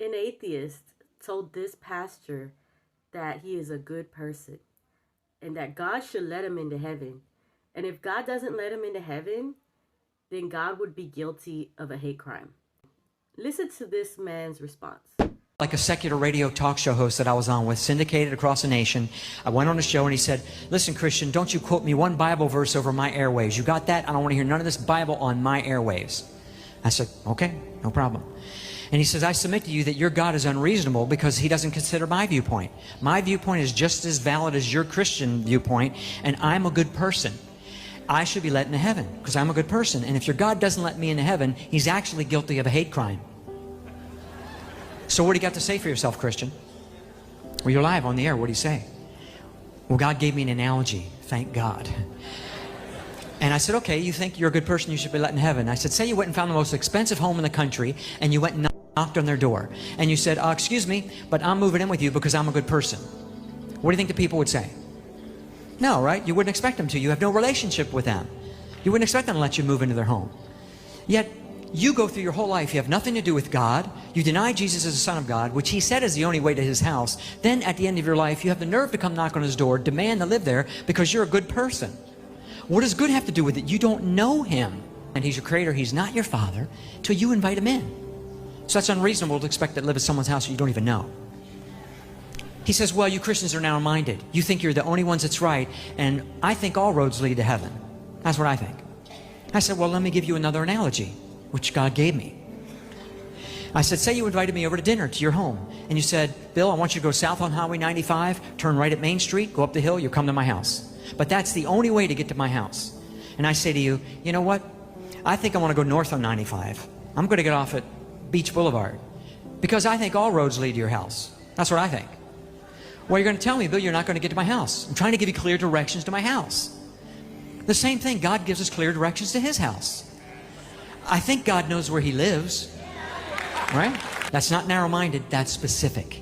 An atheist told this pastor that he is a good person and that God should let him into heaven. And if God doesn't let him into heaven, then God would be guilty of a hate crime. Listen to this man's response. Like a secular radio talk show host that I was on with, syndicated across the nation. I went on a show and he said, listen, Christian, don't you quote me one Bible verse over my airwaves. You got that? I don't want to hear none of this Bible on my airwaves. I said, okay, no problem. And he says, I submit to you that your God is unreasonable because he doesn't consider my viewpoint. My viewpoint is just as valid as your Christian viewpoint, and I'm a good person. I should be let into heaven because I'm a good person. And if your God doesn't let me into heaven, he's actually guilty of a hate crime. So what do you got to say for yourself, Christian? Well, you're live on the air. What do you say? Well, God gave me an analogy. Thank God. And I said, okay, you think you're a good person, you should be let in heaven. I said, say you went and found the most expensive home in the country and you went and knocked on their door. And you said, excuse me, but I'm moving in with you because I'm a good person. What do you think the people would say? No, right? You wouldn't expect them to. You have no relationship with them. You wouldn't expect them to let you move into their home. Yet, you go through your whole life, you have nothing to do with God. You deny Jesus as the Son of God, which he said is the only way to his house. Then at the end of your life, you have the nerve to come knock on his door, demand to live there because you're a good person. What does good have to do with it? You don't know him. And he's your creator, he's not your father, till you invite him in. So that's unreasonable to expect to live at someone's house that you don't even know. He says, well, you Christians are narrow-minded. You think you're the only ones that's right, and I think all roads lead to heaven. That's what I think. I said, well, let me give you another analogy, which God gave me. I said, say you invited me over to dinner to your home, and you said, Bill, I want you to go south on Highway 95, turn right at Main Street, go up the hill, you'll come to my house. But that's the only way to get to my house. And I say to you, you know what? I think I want to go north on 95. I'm going to get off at Beach Boulevard because I think all roads lead to your house. That's what I think. Well, you're going to tell me, Bill, you're not going to get to my house. I'm trying to give you clear directions to my house. The same thing, God gives us clear directions to his house. I think God knows where he lives, right? That's not narrow-minded, that's specific.